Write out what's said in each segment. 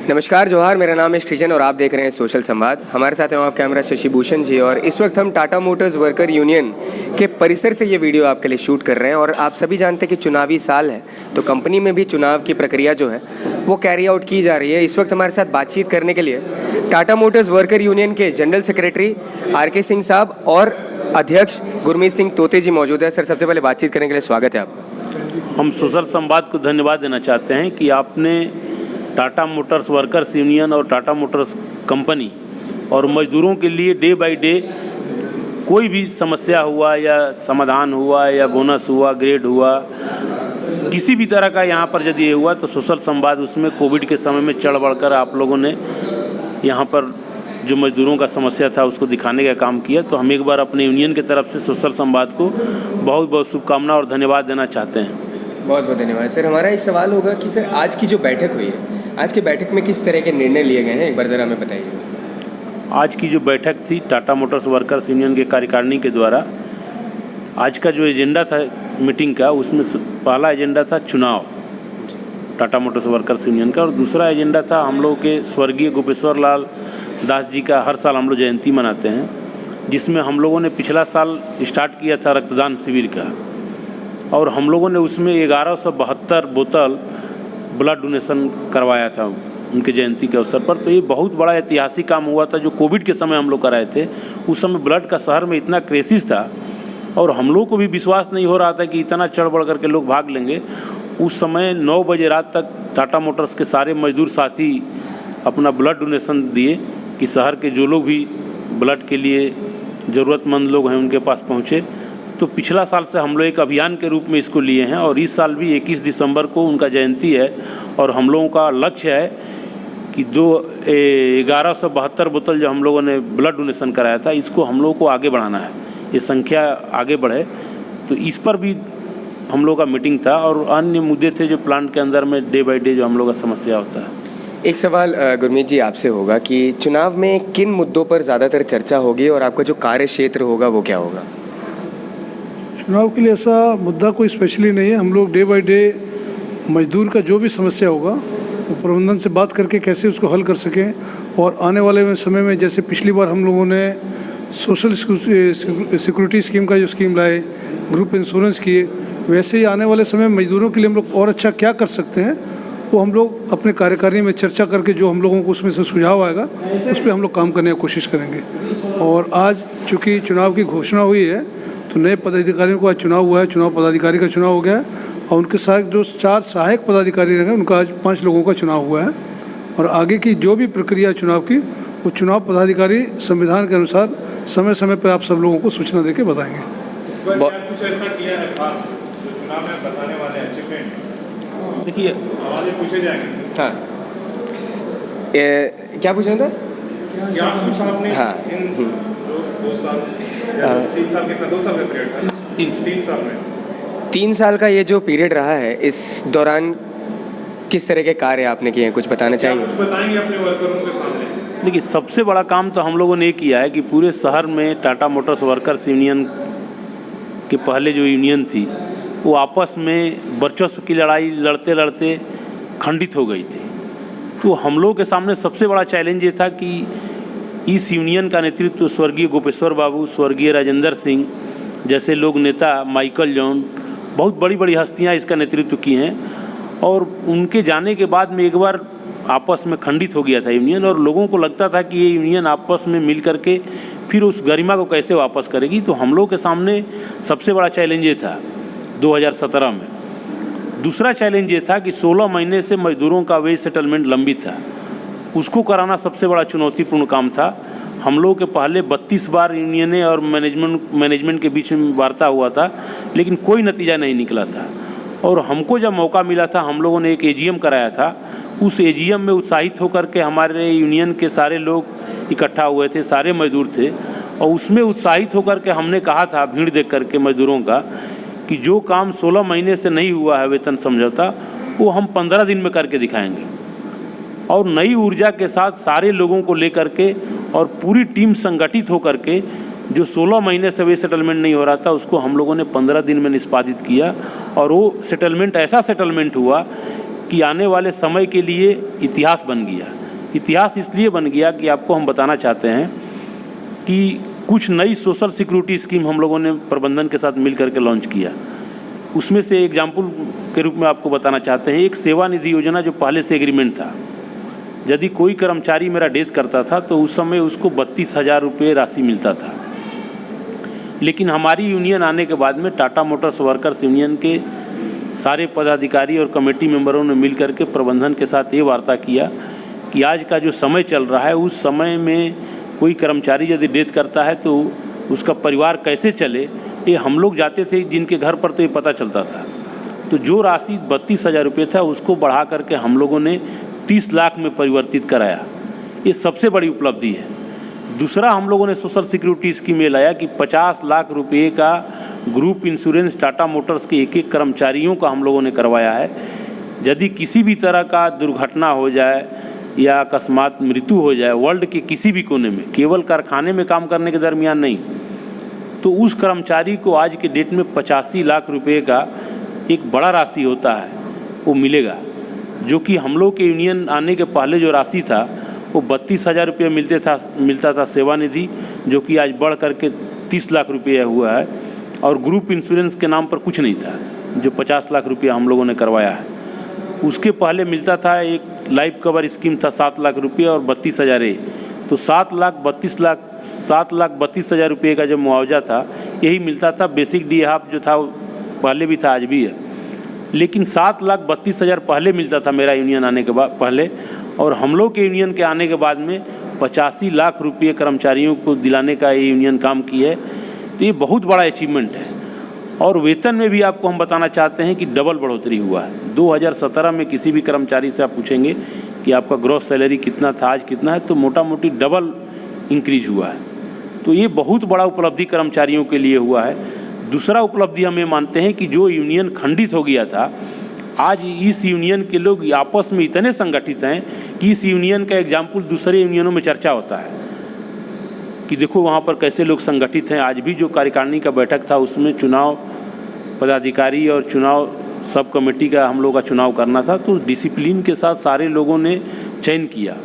नमस्कार जोहार, मेरा नाम है सृजन और आप देख रहे हैं सोशल संवाद। हमारे साथ हैं ऑफ कैमरा शशि भूषण जी और इस वक्त हम टाटा मोटर्स वर्कर यूनियन के परिसर से ये वीडियो आपके लिए शूट कर रहे हैं। और आप सभी जानते हैं कि चुनावी साल है तो कंपनी में भी चुनाव की प्रक्रिया जो है वो कैरी आउट की जा रही है। इस वक्त हमारे साथ बातचीत करने के लिए टाटा मोटर्स वर्कर यूनियन के जनरल सेक्रेटरी RK सिंह साहब और अध्यक्ष गुरमीत सिंह तोते जी मौजूद है। सर, सबसे पहले बातचीत करने के लिए स्वागत है आपका। हम सोशल संवाद को धन्यवाद देना चाहते हैं कि आपने टाटा मोटर्स वर्कर्स यूनियन और टाटा मोटर्स कंपनी और मजदूरों के लिए डे बाय डे कोई भी समस्या हुआ या समाधान हुआ या बोनस हुआ, ग्रेड हुआ, किसी भी तरह का यहाँ पर यदि ये हुआ तो सोशल संवाद उसमें कोविड के समय में चढ़ बढ़कर आप लोगों ने यहाँ पर जो मजदूरों का समस्या था उसको दिखाने का काम किया। तो हम एक बार अपने यूनियन की तरफ से सोशल संवाद को बहुत बहुत शुभकामना और धन्यवाद देना चाहते हैं। बहुत बहुत धन्यवाद सर। हमारा एक सवाल होगा कि सर, आज की जो बैठक हुई है, आज की बैठक में किस तरह के निर्णय लिए गए हैं, एक बार ज़रा हमें बताइए। आज की जो बैठक थी टाटा मोटर्स वर्कर्स यूनियन के कार्यकारिणी के द्वारा, आज का जो एजेंडा था मीटिंग का, उसमें पहला एजेंडा था चुनाव टाटा मोटर्स वर्कर्स यूनियन का, और दूसरा एजेंडा था हम लोग के स्वर्गीय गोपेश्वर लाल दास जी का हर साल हम लोग जयंती मनाते हैं, जिसमें हम लोगों ने पिछला साल स्टार्ट किया था रक्तदान शिविर का, और हम लोगों ने उसमें 1172 बोतल ब्लड डोनेशन करवाया था उनके जयंती के अवसर पर। तो ये बहुत बड़ा ऐतिहासिक काम हुआ था जो कोविड के समय हम लोग कराए थे। उस समय ब्लड का शहर में इतना क्रेसिस था और हम लोग को भी विश्वास नहीं हो रहा था कि इतना चढ़ बढ़ करके लोग भाग लेंगे। उस समय 9 बजे रात तक टाटा मोटर्स के सारे मजदूर साथी अपना ब्लड डोनेशन दिए कि शहर के जो लोग भी ब्लड के लिए ज़रूरतमंद लोग हैं उनके पास पहुँचे। तो पिछला साल से हम लोग एक अभियान के रूप में इसको लिए हैं और इस साल भी 21 दिसंबर को उनका जयंती है और हम लोगों का लक्ष्य है कि 1172 बोतल जो हम लोगों ने ब्लड डोनेशन कराया था, इसको हम लोगों को आगे बढ़ाना है, ये संख्या आगे बढ़े। तो इस पर भी हम लोग का मीटिंग था और अन्य मुद्दे थे जो प्लांट के अंदर में डे बाय डे जो हम लोग का समस्या होता है। एक सवाल गुरमीत जी आपसे होगा कि चुनाव में किन मुद्दों पर ज़्यादातर चर्चा होगी और आपका जो कार्य क्षेत्र होगा वो क्या होगा? चुनाव के लिए ऐसा मुद्दा कोई स्पेशली नहीं है। हम लोग डे बाय डे मजदूर का जो भी समस्या होगा वो प्रबंधन से बात करके कैसे उसको हल कर सकें, और आने वाले समय में जैसे पिछली बार हम लोगों ने सोशल सिक्योरिटी स्कीम का जो स्कीम लाए, ग्रुप इंश्योरेंस किए, वैसे ही आने वाले समय में मजदूरों के लिए हम लोग और अच्छा क्या कर सकते हैं वो हम लोग अपने कार्यकारिणी में चर्चा करके जो हम लोगों को उसमें से सुझाव आएगा उस पर हम लोग काम करने की कोशिश करेंगे। और आज चूँकि चुनाव की घोषणा हुई है तो नए पदाधिकारियों का आज चुनाव हुआ है, चुनाव पदाधिकारी का चुनाव हो गया है और उनके साथ जो 4 सहायक पदाधिकारी रहेंगे उनका आज 5 लोगों का चुनाव हुआ है। और आगे की जो भी प्रक्रिया चुनाव की वो चुनाव पदाधिकारी संविधान के अनुसार समय समय पर आप सब लोगों को सूचना देके बताएंगे। कुछ ऐसा किया है खास जो चुनाव में बताने वाले अचीवमेंट? देखिए, सवाल पूछे जाएंगे। हाँ, क्या पूछना था? क्या पूछा आपने? हाँ, इन 2 साल 3 साल कितना 2 साल का पीरियड था? 3 साल में 3 साल का ये जो पीरियड रहा है, इस दौरान किस तरह के कार्य आपने किए हैं, कुछ बताना चाहेंगे? कुछ बताएंगे अपने वर्करों के सामने? देखिए, सबसे बड़ा काम तो हम लोगों ने ये किया है कि पूरे शहर में टाटा मोटर्स वर्कर्स यूनियन के पहले जो यूनियन थी वो आपस में वर्चस्व की लड़ाई लड़ते लड़ते खंडित हो गई थी। तो हम लोगों के सामने सबसे बड़ा चैलेंज ये था कि इस यूनियन का नेतृत्व स्वर्गीय गोपेश्वर बाबू, स्वर्गीय राजेंद्र सिंह जैसे लोग, नेता माइकल जॉन, बहुत बड़ी बड़ी हस्तियां इसका नेतृत्व की हैं और उनके जाने के बाद में एक बार आपस में खंडित हो गया था यूनियन और लोगों को लगता था कि ये यूनियन आपस में मिल करके फिर उस गरिमा को कैसे वापस करेगी। तो हम लोग के सामने सबसे बड़ा चैलेंज ये था 2017 में। दूसरा चैलेंज ये था कि 16 महीने से मजदूरों का वेज सेटलमेंट लंबित था, उसको कराना सबसे बड़ा चुनौतीपूर्ण काम था। हम लोग के पहले 32 बार यूनियन और मैनेजमेंट के बीच में वार्ता हुआ था लेकिन कोई नतीजा नहीं निकला था। और हमको जब मौका मिला था, हम लोगों ने एक AGM कराया था। उस AGM में उत्साहित होकर के हमारे यूनियन के सारे लोग इकट्ठा हुए थे, सारे मजदूर थे, और उसमें उत्साहित होकर के हमने कहा था, भीड़ देख करके मजदूरों का, कि जो काम 16 महीने से नहीं हुआ है वेतन समझौता, वो हम 15 दिन में करके दिखाएंगे। और नई ऊर्जा के साथ सारे लोगों को लेकर के और पूरी टीम संगठित होकर के जो 16 महीने से वे सेटलमेंट नहीं हो रहा था उसको हम लोगों ने 15 दिन में निष्पादित किया। और वो सेटलमेंट ऐसा सेटलमेंट हुआ कि आने वाले समय के लिए इतिहास बन गया। इतिहास इसलिए बन गया कि आपको हम बताना चाहते हैं कि कुछ नई सोशल सिक्योरिटी स्कीम हम लोगों ने प्रबंधन के साथ मिल करके लॉन्च किया। उसमें से एग्जाम्पल के रूप में आपको बताना चाहते हैं, एक सेवा निधि योजना जो पहले से एग्रीमेंट था, यदि कोई कर्मचारी मेरा डेथ करता था तो उस समय उसको 32,000 रुपये राशि मिलता था। लेकिन हमारी यूनियन आने के बाद में टाटा मोटर्स वर्कर्स यूनियन के सारे पदाधिकारी और कमेटी मेंबरों ने मिल करके प्रबंधन के साथ ये वार्ता किया कि आज का जो समय चल रहा है उस समय में कोई कर्मचारी यदि डेथ करता है तो उसका परिवार कैसे चले, ये हम लोग जाते थे जिनके घर पर तो ये पता चलता था। तो जो राशि 32,000 रुपये था उसको बढ़ा करके हम लोगों ने 30 लाख में परिवर्तित कराया। ये सबसे बड़ी उपलब्धि है। दूसरा, हम लोगों ने सोशल सिक्योरिटी स्कीम ये लाया कि 50 लाख रुपये का ग्रुप इंश्योरेंस टाटा मोटर्स के एक एक कर्मचारियों का हम लोगों ने करवाया है। यदि किसी भी तरह का दुर्घटना हो जाए या अकस्मात मृत्यु हो जाए वर्ल्ड के किसी भी कोने में, केवल कारखाने में काम करने के दरमियान नहीं, तो उस कर्मचारी को आज के डेट में 85 लाख रुपये का एक बड़ा राशि होता है वो मिलेगा, जो कि हम लोग के यूनियन आने के पहले जो राशि था वो 32,000 रुपये मिलता था सेवानिधि, जो कि आज बढ़ करके 30 लाख रुपये हुआ है। और ग्रुप इंश्योरेंस के नाम पर कुछ नहीं था, जो 50 लाख रुपये हम लोगों ने करवाया है। उसके पहले मिलता था एक लाइफ कवर स्कीम था 7 लाख रुपये और 32,000 तो 7,32,000 रुपये का जो मुआवजा था यही मिलता था। बेसिक डी हाफ जो था पहले भी था, आज भी है, लेकिन 7,32,000 पहले मिलता था मेरा यूनियन आने के बाद पहले, और हम लोग के यूनियन के आने के बाद में 85 लाख रुपये कर्मचारियों को दिलाने का ये यूनियन काम की है। तो ये बहुत बड़ा अचीवमेंट है। और वेतन में भी आपको हम बताना चाहते हैं कि डबल बढ़ोतरी हुआ है। 2017 में किसी भी कर्मचारी से आप पूछेंगे कि आपका ग्रॉस सैलरी कितना था, आज कितना है, तो मोटा मोटी डबल इंक्रीज हुआ है। तो ये बहुत बड़ा उपलब्धि कर्मचारियों के लिए हुआ है। दूसरा उपलब्धि हम ये मानते हैं कि जो यूनियन खंडित हो गया था, आज इस यूनियन के लोग आपस में इतने संगठित हैं कि इस यूनियन का एग्जाम्पल दूसरे यूनियनों में चर्चा होता है कि देखो वहाँ पर कैसे लोग संगठित हैं। आज भी जो कार्यकारिणी का बैठक था उसमें चुनाव पदाधिकारी और चुनाव सब कमेटी का हम लोग का चुनाव करना था, तो डिसिप्लिन के साथ सारे लोगों ने चयन किया।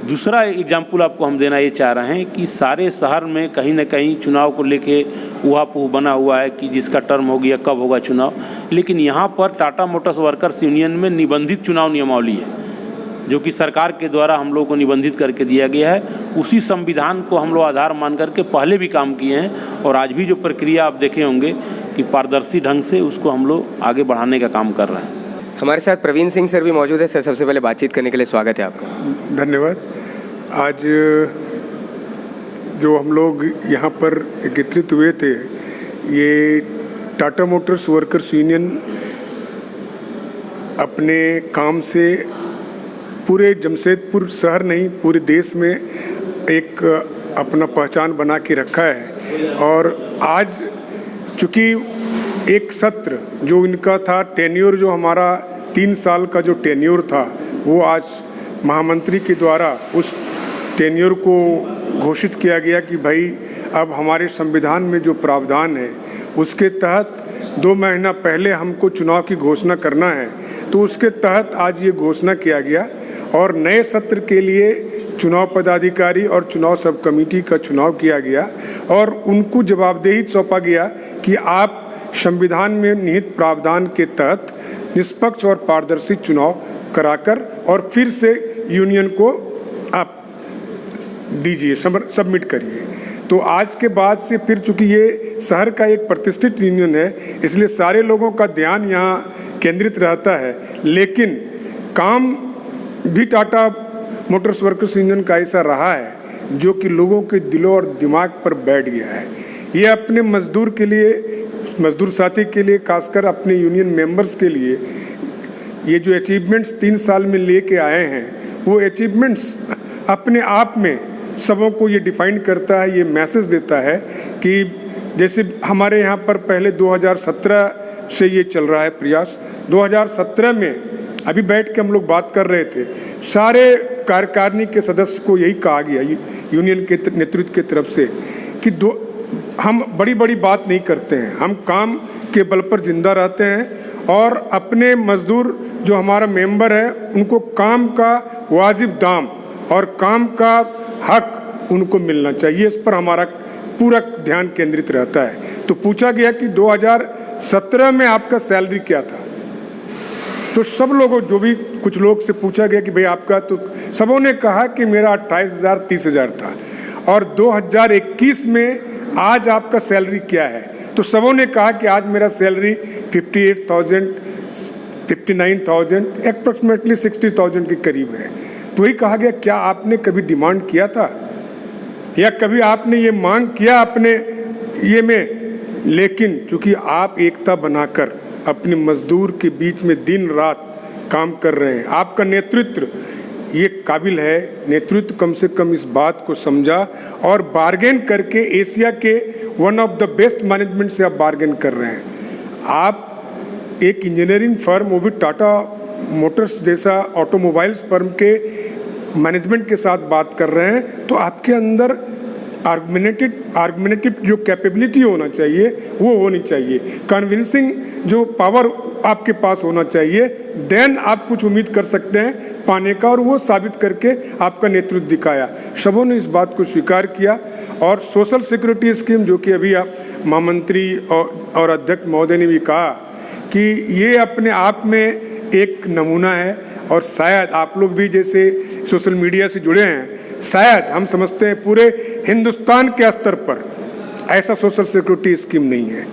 दूसरा एग्जाम्पल आपको हम देना ये चाह रहे हैं कि सारे शहर में कहीं ना कहीं चुनाव को लेके उहापोह बना हुआ है कि जिसका टर्म हो गया कब होगा चुनाव, लेकिन यहाँ पर टाटा मोटर्स वर्कर्स यूनियन में निबंधित चुनाव नियमावली है, जो कि सरकार के द्वारा हम लोग को निबंधित करके दिया गया है। उसी संविधान को हम लोग आधार मान करके पहले भी काम किए हैं, और आज भी जो प्रक्रिया आप देखे होंगे कि पारदर्शी ढंग से उसको हम लोग आगे बढ़ाने का काम कर रहे हैं। हमारे साथ प्रवीण सिंह सर भी मौजूद है। सर, सबसे पहले बातचीत करने के लिए स्वागत है आपका। धन्यवाद। आज जो हम लोग यहाँ पर एकत्रित हुए थे, ये टाटा मोटर्स वर्कर्स यूनियन अपने काम से पूरे जमशेदपुर शहर नहीं पूरे देश में एक अपना पहचान बना के रखा है। और आज चूँकि एक सत्र जो इनका था, टेन्योर जो हमारा 3 साल का जो टेन्योर था, वो आज महामंत्री के द्वारा उस टेन्योर को घोषित किया गया कि भाई अब हमारे संविधान में जो प्रावधान है उसके तहत 2 महीना पहले हमको चुनाव की घोषणा करना है। तो उसके तहत आज ये घोषणा किया गया और नए सत्र के लिए चुनाव पदाधिकारी और चुनाव सब कमेटी का चुनाव किया गया और उनको जवाबदेही सौंपा गया कि आप संविधान में निहित प्रावधान के तहत निष्पक्ष और पारदर्शी चुनाव कराकर और फिर से यूनियन को आप दीजिए, सबमिट करिए। तो आज के बाद से फिर चूँकि ये शहर का एक प्रतिष्ठित यूनियन है, इसलिए सारे लोगों का ध्यान यहाँ केंद्रित रहता है। लेकिन काम भी टाटा मोटर्स वर्कर्स यूनियन का ऐसा रहा है जो कि लोगों के दिलों और दिमाग पर बैठ गया है। ये अपने मजदूर के लिए, मजदूर साथी के लिए, खासकर अपने यूनियन मेंबर्स के लिए ये जो अचीवमेंट्स 3 साल में लेके आए हैं, वो अचीवमेंट्स अपने आप में सबों को ये डिफाइन करता है, ये मैसेज देता है कि जैसे हमारे यहाँ पर पहले 2017 से ये चल रहा है प्रयास। 2017 में अभी बैठ के हम लोग बात कर रहे थे, सारे कार्यकारिणी के सदस्य को यही कहा गया यूनियन के नेतृत्व की तरफ से कि हम बड़ी बड़ी बात नहीं करते हैं, हम काम के बल पर जिंदा रहते हैं और अपने मजदूर जो हमारा मेंबर है उनको काम का वाजिब दाम और काम का हक उनको मिलना चाहिए। इस पर हमारा पूरा ध्यान केंद्रित रहता है। तो पूछा गया कि 2017 में आपका सैलरी क्या था, तो सब लोगों जो भी कुछ लोग से पूछा गया कि भाई आपका, तो सबों ने कहा कि मेरा 28,000 30,000 था। और 2021 में आज आपका सैलरी क्या है, तो सबों ने कहा कि आज मेरा सैलरी 58,000 59,000 अप्रॉक्सीमेटली 60,000 के करीब है। तो वही कहा गया क्या आपने कभी डिमांड किया था या कभी आपने ये मांग किया अपने ये में, लेकिन चूंकि आप एकता बनाकर अपने मजदूर के बीच में दिन रात काम कर रहे हैं, आपका नेतृत्व ये काबिल है, नेतृत्व कम से कम इस बात को समझा और बार्गेन करके एशिया के one of the best management से आप बार्गेन कर रहे हैं। आप एक इंजीनियरिंग फर्म, वो भी टाटा मोटर्स जैसा ऑटोमोबाइल्स फर्म के मैनेजमेंट के साथ बात कर रहे हैं, तो आपके अंदर आर्गुमेंटेटिव जो कैपेबिलिटी होना चाहिए वो होनी चाहिए, कन्विंसिंग जो पावर आपके पास होना चाहिए, देन आप कुछ उम्मीद कर सकते हैं पाने का, और वो साबित करके आपका नेतृत्व दिखाया। सबों ने इस बात को स्वीकार किया। और सोशल सिक्योरिटी स्कीम जो कि अभी आप महामंत्री और अध्यक्ष महोदय ने भी कहा कि ये अपने आप में एक नमूना है, और शायद आप लोग भी जैसे सोशल मीडिया से जुड़े हैं, शायद हम समझते हैं पूरे हिंदुस्तान के स्तर पर ऐसा सोशल सिक्योरिटी स्कीम नहीं है।